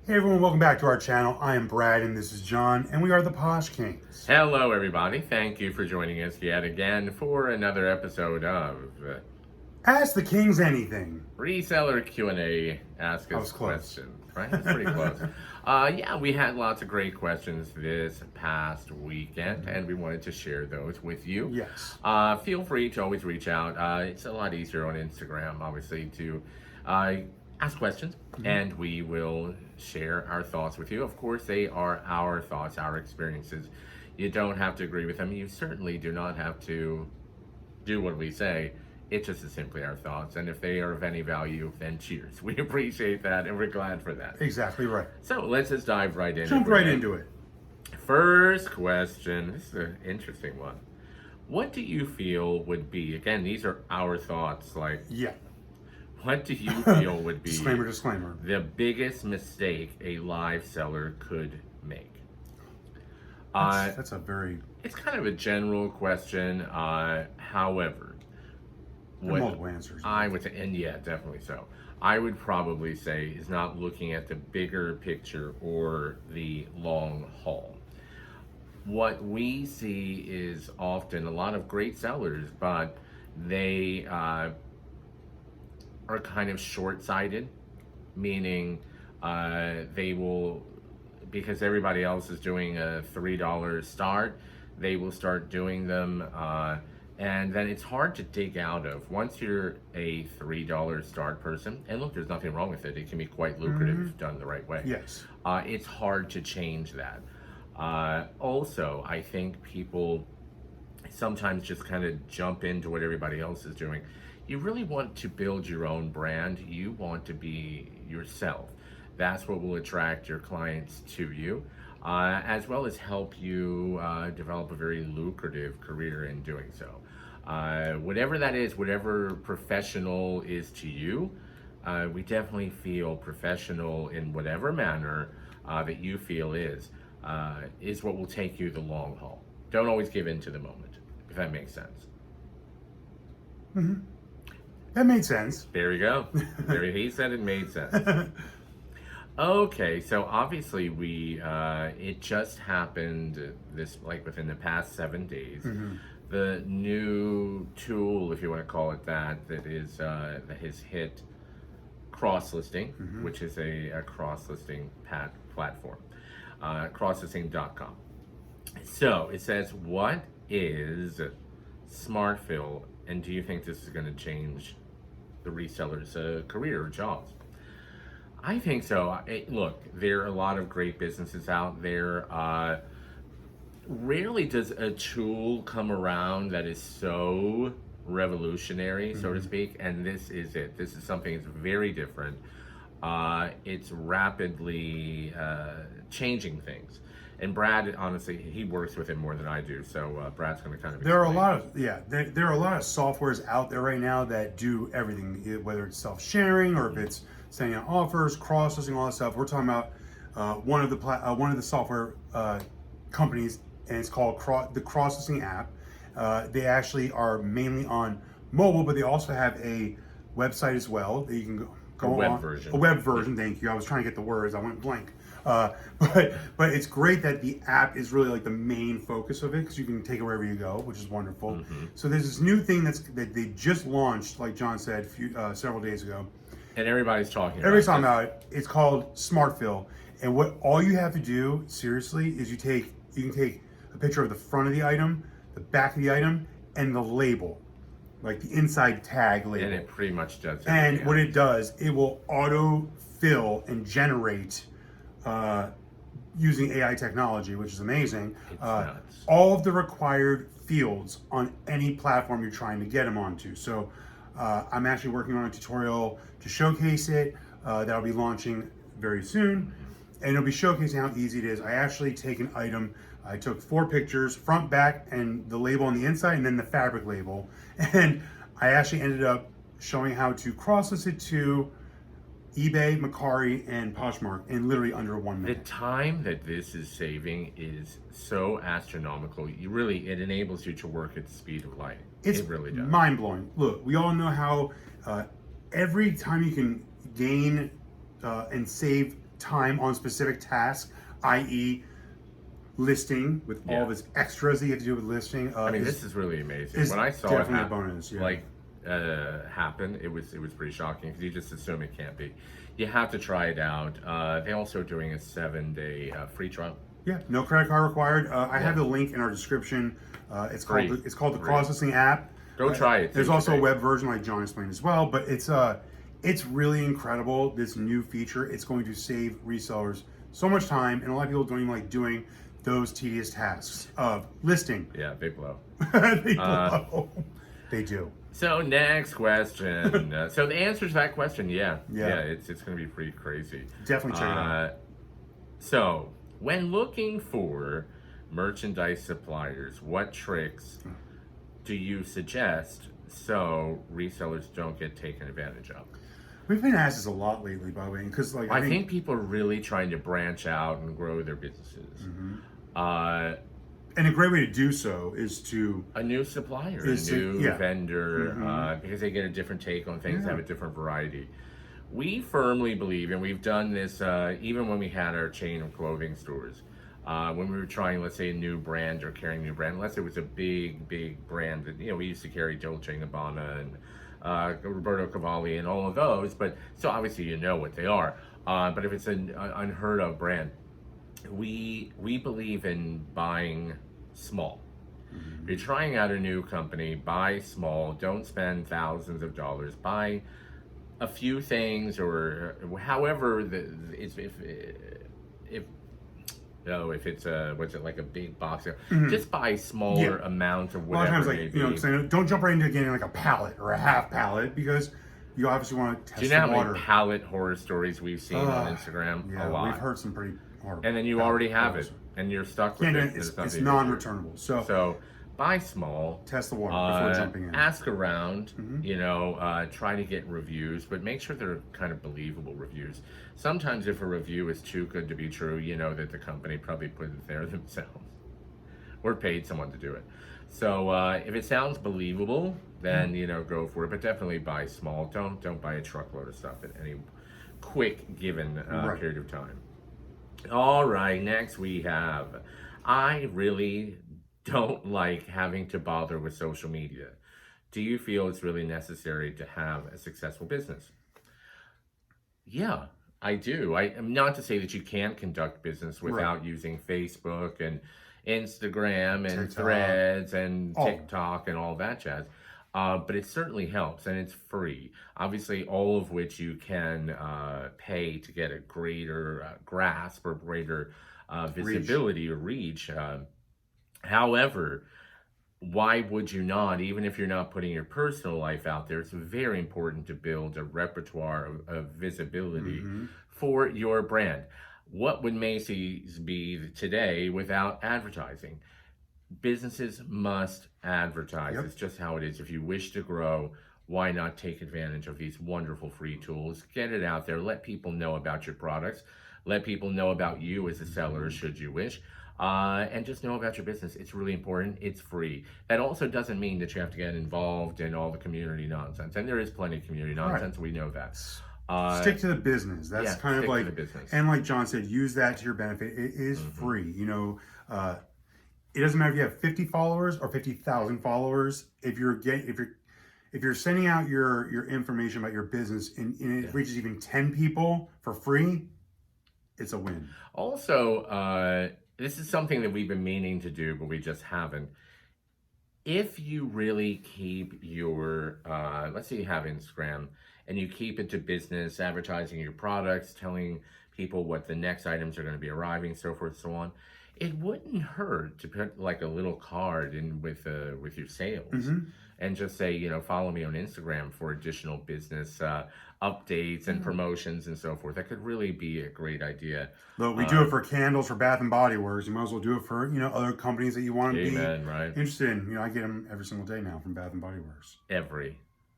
Hey everyone, welcome back to our channel. I am Brad and this is John, and we are the Posh Kings. Hello, everybody. Thank you for joining us yet again for another episode of Ask the Kings anything. Reseller Q&A. Ask us questions. Right? That's pretty close. Yeah, we had lots of great questions this past weekend, and we wanted to share those with you. Yes. Feel free to always reach out. It's a lot easier on Instagram, obviously, to ask questions, and we will share our thoughts with you. Of course, they are our thoughts, our experiences. You don't have to agree with them. You certainly do not have to do what we say. It's just simply our thoughts, and if they are of any value, then cheers. We appreciate that, and we're glad for that. Exactly right. So let's just dive right in. Jump right into it. First question. This is an interesting one. What do you feel would be, again, these are our thoughts, like, Yeah. what do you feel would be Disclaimer. the biggest mistake a live seller could make? That's a very... It's kind of a general question. However, multiple answers. I would say, and yeah, definitely so. I would probably say is not looking at the bigger picture or the long haul. What we see is often a lot of great sellers, but they are kind of short-sighted, meaning they will, because everybody else is doing a $3 start, they will start doing them, and then it's hard to dig out of. Once you're a $3 start person, and look, there's nothing wrong with it. It can be quite lucrative done the right way. Yes. It's hard to change that. Also, I think people sometimes just kind of jump into what everybody else is doing. You really want to build your own brand. You want to be yourself. That's what will attract your clients to you, as well as help you develop a very lucrative career in doing so. Whatever that is, whatever professional is to you, we definitely feel professional in whatever manner that you feel is what will take you the long haul. Don't always give in to the moment, if that makes sense. That made sense. There you go. He said it made sense. Okay, so obviously it just happened within the past 7 days. The new tool, if you want to call it that that has hit Crosslisting, which is a cross-listing platform, crosslisting.com. So it says, what is Smart Fill, and do you think this is going to change the reseller's career or jobs? I think so. Look, there are a lot of great businesses out there. Rarely does a tool come around that is so revolutionary, so to speak, and this is it. This is something that's very different. It's rapidly changing things. And Brad, honestly, he works with it more than I do, so Brad's going to kind of There are a explain. lot of there are a lot of softwares out there right now that do everything, whether it's self-sharing or if it's sending out offers, cross-listing, all that stuff. We're talking about one of the software companies, and it's called the Crosslisting app. They actually are mainly on mobile, but they also have a website as well that you can go on. Version. A web version. Thank you. I was trying to get the words. I went blank. But it's great that the app is really like the main focus of it, because you can take it wherever you go, which is wonderful. So there's this new thing that they just launched, like John said, several days ago. And everybody's talking about it. It's called Smart Fill, and what all you have to do, seriously, is you can take a picture of the front of the item, the back of the item, and the label, like the inside tag label. And it pretty much does. And what it does, it will auto fill and generate using AI technology, which is amazing. All of the required fields on any platform you're trying to get them onto. So I'm actually working on a tutorial to showcase it that'll be launching very soon, and it'll be showcasing how easy it is. I actually take an item. I took 4 pictures, front, back, and the label on the inside, and then the fabric label. And I actually ended up showing how to cross-list it to eBay, Mercari, and Poshmark in literally under 1 minute. The time that this is saving is so astronomical. It enables you to work at the speed of light. It really does. Mind-blowing. Look, we all know how every time you can gain and save time on specific tasks, i.e., listing with all this extras that you have to do with listing. I mean, this is really amazing. When I saw it happen, it was pretty shocking because you just assume it can't be. You have to try it out. They also are doing a 7-day free trial. Yeah, no credit card required. I have the link in our description. It's called the Crosslisting app. Go try it. There's also a web version, like John explained as well. But it's really incredible. This new feature. It's going to save resellers so much time, and a lot of people don't even like doing those tedious tasks of listing. Yeah, they blow. They blow. They do. So next question. So the answer to that question, it's going to be pretty crazy. Definitely check it out. So when looking for merchandise suppliers, what tricks do you suggest so resellers don't get taken advantage of? We've been asked this a lot lately, by the way, because I think people are really trying to branch out and grow their businesses. And a great way to do so is to a new supplier, a new vendor, because they get a different take on things, have a different variety. We firmly believe, and we've done this even when we had our chain of clothing stores. When we were trying, let's say, a new brand or carrying a new brand, unless it was a big brand that, we used to carry Dolce & Gabbana and Roberto Cavalli and all of those, but so obviously you know what they are. But if it's an unheard of brand, we believe in buying small. If you're trying out a new company, buy small. Don't spend thousands of dollars. Buy a few things, or however if it's like a big box, just buy smaller amounts of whatever. A lot of times, don't jump right into getting like a pallet or a half pallet, because you obviously want to test the water. Do you know how many pallet horror stories we've seen on Instagram? Yeah, a lot. We've heard some pretty horrible. And then you already have it, and you're stuck with it. It's non-returnable. So buy small. Test the water before jumping in. Ask around, try to get reviews, but make sure they're kind of believable reviews. Sometimes if a review is too good to be true, you know that the company probably put it there themselves or paid someone to do it. So if it sounds believable, then, go for it, but definitely buy small. Don't buy a truckload of stuff at any quick given period of time. All right, next we have, I really don't like having to bother with social media. Do you feel it's really necessary to have a successful business? Yeah, I do. I'm not to say that you can't conduct business without using Facebook and Instagram and TikTok. Threads and TikTok and all that jazz. But it certainly helps, and it's free. Obviously, all of which you can pay to get a greater grasp or greater visibility or reach. However, why would you not, even if you're not putting your personal life out there, it's very important to build a repertoire of visibility for your brand. What would Macy's be today without advertising? Businesses must advertise. It's just how it is. If you wish to grow, why not take advantage of these wonderful free tools? Get it out there. Let people know about your products. Let people know about you as a seller, should you wish. And just know about your business. It's really important. It's free. That also doesn't mean that you have to get involved in all the community nonsense. And there is plenty of community nonsense. We know that. Stick to the business. That's kind of like, and like John said, use that to your benefit. It is free. It doesn't matter if you have 50 followers or 50,000 followers. If you're sending out your information about your business and it reaches even 10 people for free, it's a win. Also, this is something that we've been meaning to do, but we just haven't. If you really keep your, let's say you have Instagram, and you keep it to business, advertising your products, telling people what the next items are going to be arriving, so forth, so on, it wouldn't hurt to put like a little card in with your sales and just say, follow me on Instagram for additional business updates and promotions and so forth. That could really be a great idea. Look, we do it for candles for Bath and Body Works. You might as well do it for other companies that you want to be interested in. I get them every single day now from Bath and Body Works.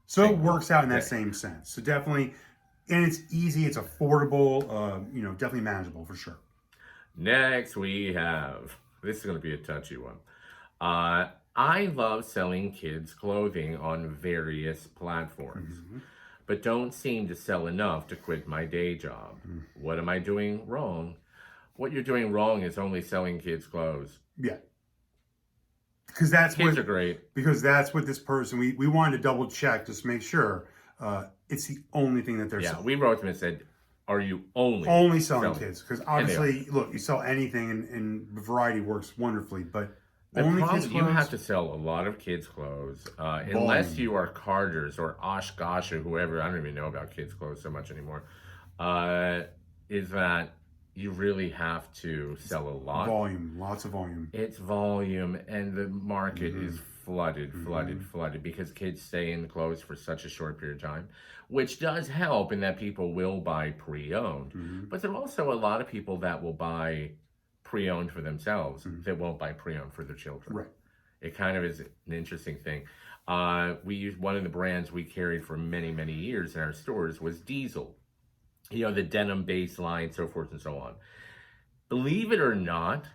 So it works out in that same sense. So definitely, and it's easy, it's affordable, definitely manageable for sure. Next we have, this is going to be a touchy one. I love selling kids clothing on various platforms. but don't seem to sell enough to quit my day job. What am I doing wrong? What you're doing wrong is only selling kids clothes. Yeah. Because that's Kids are great. Because that's what this person, we wanted to double check just to make sure it's the only thing that they're selling. We wrote them and said, are you only selling kids? Because obviously, look, you sell anything and variety works wonderfully, but only kids clothes. You have to sell a lot of kids clothes unless you are Carter's or Oshkosh or whoever. I don't even know about kids clothes so much anymore. Is that you really have to sell a lot. Volume, lots of volume. It's volume, and the market is flooded because kids stay in clothes for such a short period of time, which does help in that people will buy pre-owned. But there are also a lot of people that will buy pre-owned for themselves that won't buy pre-owned for their children. Right. It kind of is an interesting thing. We used one of the brands we carried for many years in our stores was Diesel. You know, the denim base line, so forth and so on. Believe it or not,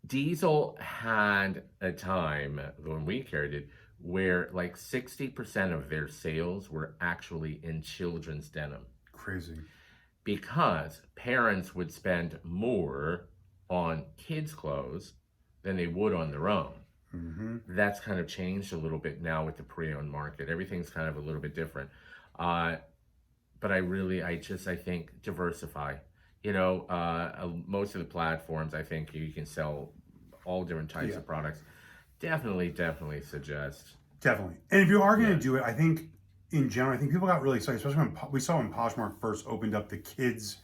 Diesel had a time when we carried it where like 60% of their sales were actually in children's denim. Crazy. Because parents would spend more on kids' clothes than they would on their own. That's kind of changed a little bit now with the pre-owned market. Everything's kind of a little bit different. But I think diversify. You know, most of the platforms, I think you can sell all different types of products. Definitely suggest. Definitely. And if you are going to do it, I think in general, I think people got really excited, especially when we saw when Poshmark first opened up the kids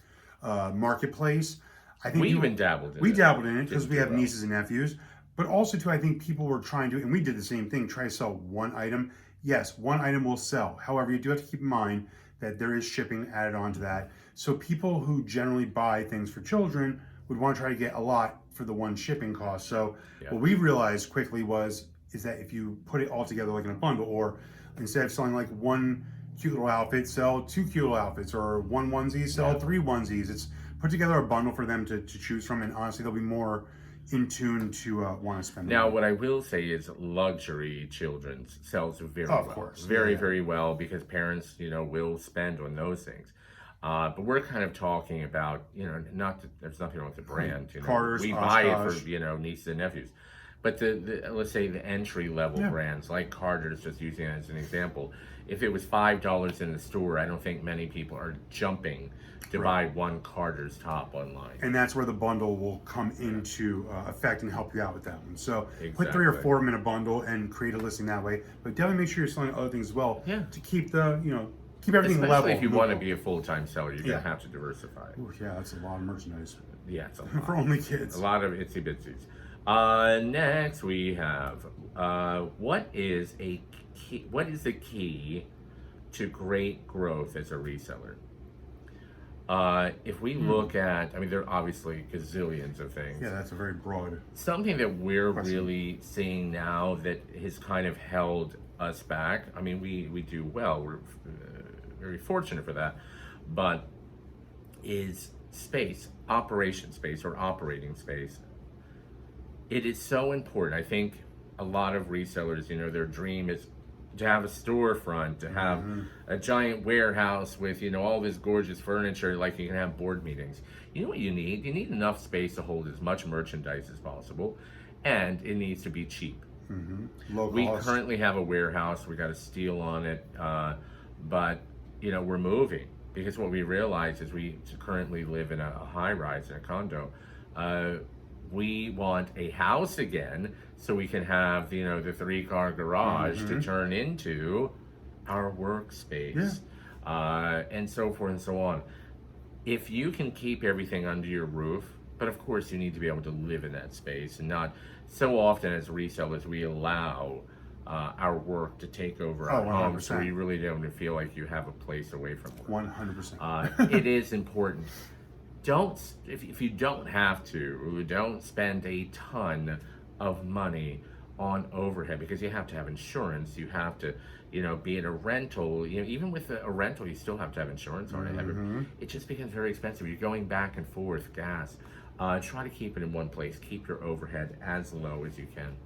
marketplace. I think we even dabbled in it. We dabbled in it because we have nieces and nephews. But also, too, I think people were trying to, and we did the same thing, try to sell one item. Yes, one item will sell. However, you do have to keep in mind that there is shipping added onto that. So people who generally buy things for children would want to try to get a lot for the one shipping cost. So what we realized quickly is that if you put it all together like in a bundle, or instead of selling like one cute little outfit, sell two cute little outfits, or one onesie, sell three onesies. It's put together a bundle for them to choose from, and honestly, they'll be more in tune to want to spend. Now, what I will say is luxury children's sells very well. Of course. Very well, because parents, you know, will spend on those things. But we're kind of talking about, you know, there's nothing wrong with the brand. You know, Carter's, we buy it for, you know, nieces and nephews. But the let's say the entry level brands like Carter's, just using it as an example, if it was $5 in the store, I don't think many people are jumping to buy one Carter's top online. And that's where the bundle will come into effect and help you out with that one. So put 3 or 4 of them in a bundle and create a listing that way. But definitely make sure you're selling other things as well to keep the, you know, keep everything level. Especially if you want to be a full-time seller, you're going to have to diversify. Ooh, yeah, that's a lot of merchandise. Yeah, it's a lot. For only kids. A lot of itsy bitsies. Next we have what is the key to great growth as a reseller? If we look at, I mean, there are obviously gazillions of things. Yeah, that's a very broad something that we're really seeing now that has kind of held us back. I mean, we do well. We're very fortunate for that, but is space, operation space or operating space. It is so important. I think a lot of resellers, you know, their dream is to have a storefront, to have a giant warehouse with, you know, all this gorgeous furniture, like you can have board meetings. You know what you need? You need enough space to hold as much merchandise as possible, and it needs to be cheap. We currently have a warehouse. We got a steel on it, but, you know, we're moving because what we realize is we currently live in a high rise in a condo. We want a house again so we can have, you know, the 3-car garage to turn into our workspace, and so forth and so on. If you can keep everything under your roof, but of course you need to be able to live in that space, and not so often as resellers we allow our work to take over our home, so you really don't feel like you have a place away from work. 100%. It is important. If you don't have to, don't spend a ton of money on overhead, because you have to have insurance. You have to, you know, be in a rental. You know, even with a rental, you still have to have insurance on it. It just becomes very expensive. You're going back and forth, gas. Try to keep it in one place. Keep your overhead as low as you can.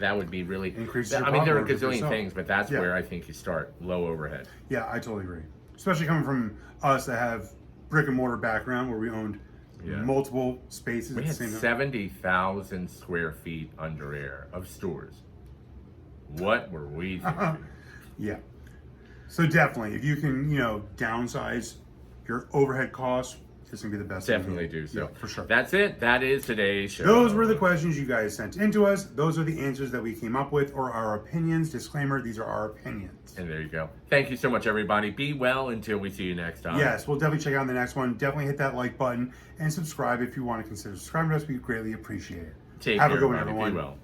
That would be really Increases your I mean, there are a profit margin for gazillion yourself. things, but that's Yeah. where I think you start. Low overhead. Yeah, I totally agree. Especially coming from us that have brick and mortar background where we owned multiple spaces We at the had same time. 70,000 square feet under air of stores. What were we thinking? Yeah. So definitely, if you can, downsize your overhead costs, this is gonna be the best. Definitely do so. Yeah, for sure. That's it. That is today's show. Those were the questions you guys sent into us. Those are the answers that we came up with, or our opinions. Disclaimer: these are our opinions. And there you go. Thank you so much, everybody. Be well until we see you next time. Yes, we'll definitely check out the next one. Definitely hit that like button and subscribe if you want to consider subscribing to us. We greatly appreciate it. Take Have care, a good one, everybody. everyone. Be well.